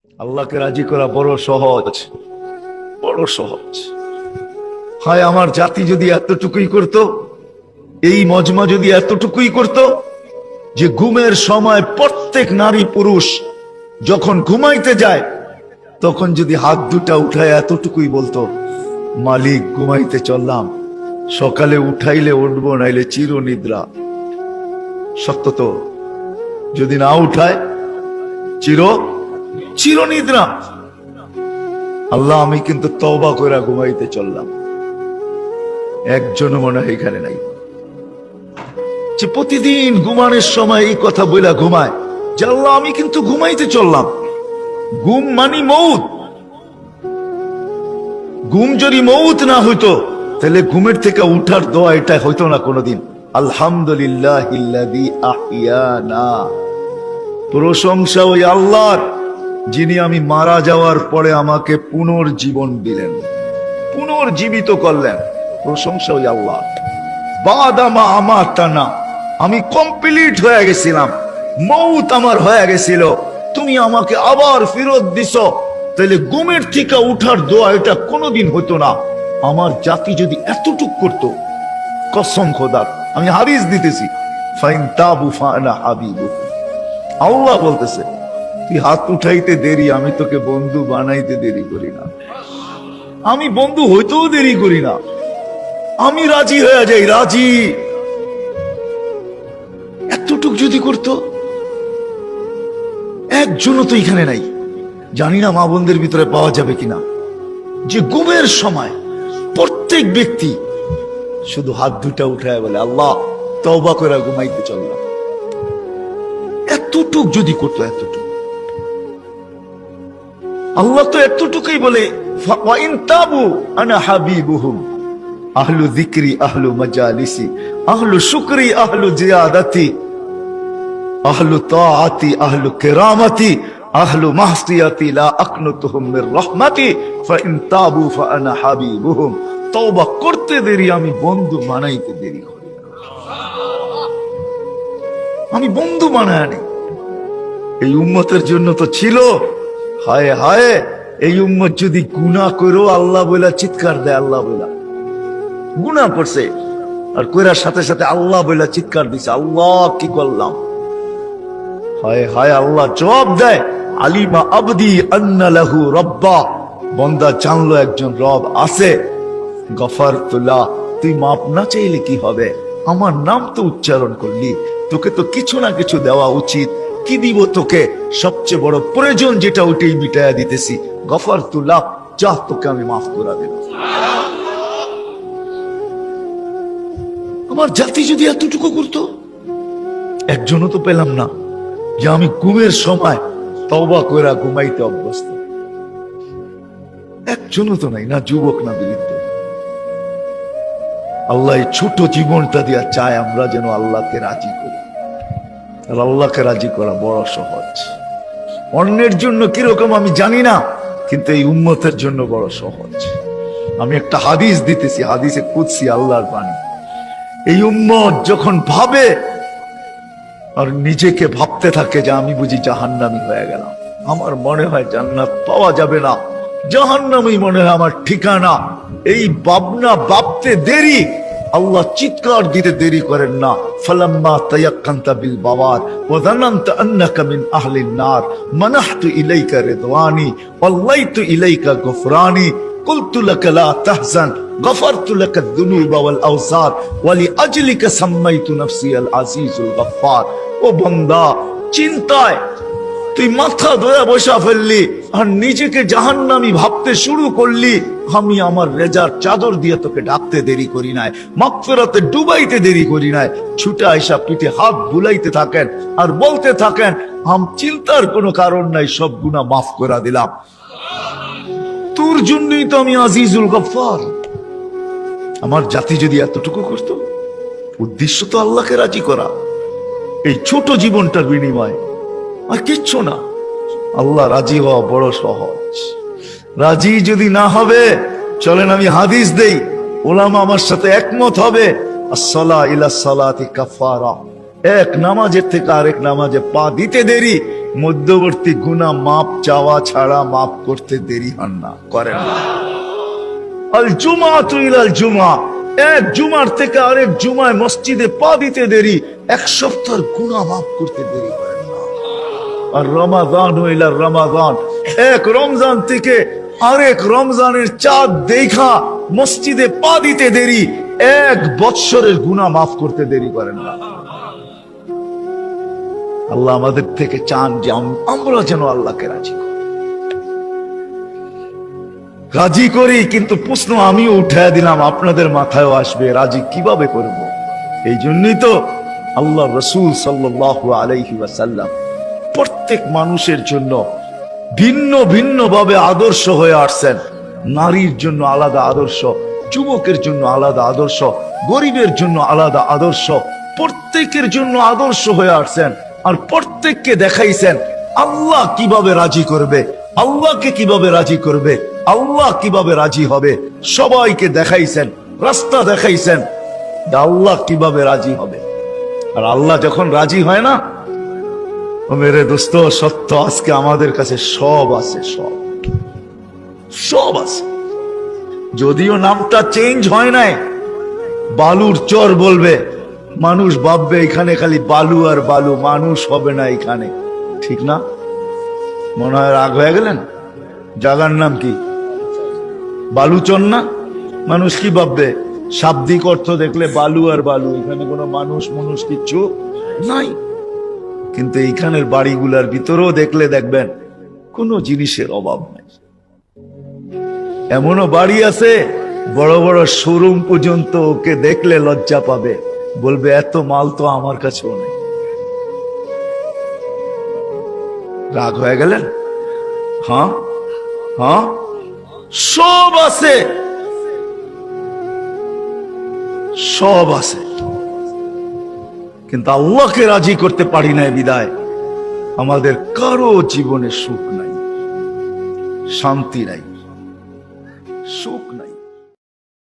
আল্লাহকে রাজি করা বড় সহজ, বড় সহজ। হায় আমার জাতি যদি এতটুকুই করত, এই মজমা যদি এতটুকুই করত যে ঘুমের সময় প্রত্যেক নারী পুরুষ যখন ঘুমাইতে যায় তখন যদি হাত দুটা উঠায় এতটুকুই বলতো, মালিক ঘুমাইতে চললাম, সকালে উঠাইলে উঠবো, নাইলে চিরনিদ্রা। সত্য তো? যদি না উঠায় চিরনিদ্রা। আল্লাহ আমি কিন্তু তওবা করে ঘুমাইতে চললাম। একজন মনে হয় এখানে নাই যে প্রতিদিন ঘুমানোর সময় এই কথা বইলা ঘুমায় যে আল্লাহ আমি কিন্তু ঘুমাইতে চললাম। ঘুম মানি মউত। ঘুম যদি মউত না হইতো তাহলে ঘুমের থেকে উঠার দোয়া এটা হইতো না কোনোদিন। আলহামদুলিল্লাহিল্লাযী আহিয়ানা, প্রশংসা ওই আল্লাহর যিনি আমি মারা যাওয়ার পরে আমাকে পুনর্জীবন দিলেন, পুনর্জীবিত করলেন। প্রশংসা ওই আল্লাহ। বাদামা আমাতানা, আমি কমপ্লিট হয়ে গেছিলাম, মউত আমার হয়ে গেছিল, তুমি আমাকে আবার ফেরত দিছো। তাহলে ঘুমের থেকে উঠার দোয়া এটা কোনোদিন হতো না। আমার জাতি যদি এতটুক করতো, কসম খোদার, আমি হাদিস দিতেছি, ফাইন তাবু ফানা হাবিবু। আল্লাহ বলতেছে তুই হাত উঠাইতে দেরি, আমি তোকে বন্ধু বানাইতে দেরি করি না, আমি বন্ধু হইতেও দেরি করি না, আমি রাজি হয়ে যাই, রাজি। এতটুক যদি করতো, একজনও তো এখানে নাই, জানি না মা বোনদের ভিতরে পাওয়া যাবে কিনা, যে ঘুমের সময় প্রত্যেক ব্যক্তি শুধু হাত দুটা উঠায় বলে আল্লাহ তওবা করে ঘুমাইতে চললাম। এতটুক যদি করতো, এতটুক। আল্লাহ তো এতটুকুই বলে ওয়াইন তাবু আনা হাবিবুহুম, আহলু যিকরি আহলু মাজালিসি আহলু শুকরি আহলু জিয়াদাতি আহলু তাআতি আহলু কিরামাতি আহলু মাহসিয়াতি লা আকনুতুহুম মির রাহমাতি ফাইন তাবু ফাআনা হাবিবুহুম। তওবা করতে দেরি, আমি বন্ধু বানাইতে দেরি করি না, আমি বন্ধু বানায় আনি। এই উম্মতের জন্য তো ছিল। হায় হায়, এই উম্মত যদি গুনাহ করো আল্লাহ বইলা চিৎকার দেয়, আল্লাহ বইলা গুনাহ করছে আর কইরার সাথে সাথে আল্লাহ বইলা চিৎকার দিছে, আল্লাহ কি করলাম। হায় হায়, আল্লাহ জবাব দেয়, আলিমা আবদি আন্না লাহু রব্বা, বান্দা জানলো একজন রব আছে। গফারতুল্লাহ, তুই মাপ না চাইলে কি হবে, আমার নাম তো উচ্চারণ করলি, তোকে তো কিছু না কিছু দেওয়া উচিত। কি দিব তোকে? সবচেয়ে বড় প্রয়োজন যেটা ওইটাই মিটাইয়া দিতেছি। গফারতুল্লাহ, যা তোকে আমি মাফ করে দিলাম। আমার জাতি যদি এতটুকু করতো, একজনও তো পেলাম না যে আমি ঘুমের সময় তওবা কইরা ঘুমাইতে অভ্যস্ত। একজনও তো নাই, না যুবক না বৃদ্ধ। আল্লাহ এই ছোট জীবনটা দিয়া চায় আমরা যেন আল্লাহকে রাজি করি। আর আল্লাহকে রাজি করা বড় সহজ। অন্যের জন্য কিরকম আমি জানি না, কিন্তু এই উম্মতের জন্য বড় সহজ। আমি একটা হাদিস দিতেছি, হাদিসে কুদসি, আল্লাহর বাণী। এই উম্মত যখন ভাবে আর নিজেকে ভাবতে থাকে যে আমি বুঝি জাহান্নামী হয়ে গেলাম, আমার মনে হয় জান্নাত পাওয়া যাবে না, জাহান্নামই মনে হয় আমার ঠিকানা, এই ভাবনা ভাবতে দেরি, আল্লাহ চিৎকার দিতে দেরি করেন না। ফালাম্মা তায়াক্কানতা বিল বাওয়ার ওয়া যানানতা আন্নাকা মিন আহলিন নার মানাহতু ইলাইকা রিদওয়ানি ওয়াল্লাইতু ইলাইকা গফরানি কুলতু লাকা লা তাহজান গফারতু লাকা যুনুবা ওয়াল আওসার ওয়া লিআজলিকা সাম্মাইতু নাফসি আল আজিজুল গফফার। ও বান্দা, চিন্তায় তুই মাথা ধরে বসা ফেললি আর নিজেকে জাহান্নামী ভাবতে শুরু করলি। আমি আমার রেজার চাদর দিয়ে তোকে ডাকতে দেরি করি নাই, মাগফিরাতে ডুবাইতে দেরি করি নাই। ছুটে আইসা পিঠে হাত বুলাইতে থাকেন আর বলতে থাকেন চিন্তার কোনো কারণ নাই, সব গুনাহ মাফ করে দিলাম, তোর জন্যই তো আমি আজিজুল গফফার। আমার জাতি যদি এতটুকু করতো, উদ্দেশ্য তো আল্লাহকে রাজি করা, এই ছোট জীবনটার বিনিময় আর কিচ্ছু না। আল্লাহ রাজি হওয়া বড় সহজ। রাজি যদি না হবে, চলেন আমি হাদিস দেই, ওলামা আমার সাথে একমত হবে। আসসালা ইলা সালাতি কাফারা, এক নামাজের থেকে আরেক নামাজে পা দিতে দেরি মধ্যবর্তী গুনাহ মাপ চাওয়া ছাড়া মাপ করতে দেরি হন না, করেন না। আল জুমাতু ইলাল জুমা, এক জুমার থেকে আরেক জুমায় মসজিদে পা দিতে দেরি, এক সপ্তাহের গুনাহ মাফ করতে দেরি করেন না। আর রমাদান ইলা রমাদান, এক রমজান থেকে আরেক রমজানের চাঁদ দেখা মসজিদে পা দিতে দেরি, এক বৎসরের গুনাহ মাফ করতে দেরি করেন না। আল্লাহ আমাদের থেকে চান যে আমরা যেন আল্লাহকে রাজি করি, রাজি করি। কিন্তু প্রশ্ন আমিও উঠায় দিলাম, আপনাদের মাথায়ও আসবে, রাজি কিভাবে করব? এই জন্যই তো আল্লাহ রাসূল সাল্লাল্লাহু আলাইহি ওয়াসাল্লাম প্রত্যেক মানুষের জন্য ভিন্ন ভিন্ন ভাবে আদর্শ হয়ে আসছেন। নারীর জন্য আলাদা আদর্শ, যুবকের জন্য আলাদা আদর্শ, গরিবের জন্য আলাদা আদর্শ, প্রত্যেকের জন্য আদর্শ হয়ে আসছেন। আর প্রত্যেককে দেখাইছেন আল্লাহ কিভাবে রাজি করবে, আল্লাহকে কিভাবে রাজি করবে, আল্লাহ কিভাবে রাজি হবে। সবাইকে দেখাইছেন, রাস্তা দেখাইছেন আল্লাহ কিভাবে রাজি হবে। আর আল্লাহ যখন রাজি হয় না, ও মেরে দোস্ত, সত্য আজকে আমাদের কাছে সব আছে, সব সব আছে। যদিও নামটা চেঞ্জ হয় নাই, বালুর চর বলবে, মানুষ ভাববে এখানে খালি বালু আর বালু, মানুষ হবে না এখানে, ঠিক না? মনে হয় রাগ হয়ে গেলেন? জায়গার নাম কি? বালুচর না? মানুষ কি ভাববে? শাব্দিক অর্থ দেখলে বালু আর বালু, এখানে কোনো মানুষ মানুষ কিচ্ছু নাই। কিন্তু এইখানের বাড়িগুলার ভিতরেও দেখলে দেখবেন কোনো জিনিসের অভাব নাই। এমনও বাড়ি আছে বড় বড় শোরুম পর্যন্ত, ওকে দেখলে লজ্জা পাবে, বলবে এত মাল তো আমার কাছেও নেই। রাগ হয়ে গেলেন? হ্যাঁ হ্যাঁ, সব আছে, সব আছে, কিন্তু আল্লাহকে রাজি করতে পারি না বিদায় আমাদের কারো জীবনে সুখ নাই, শান্তি নাই, সুখ নাই।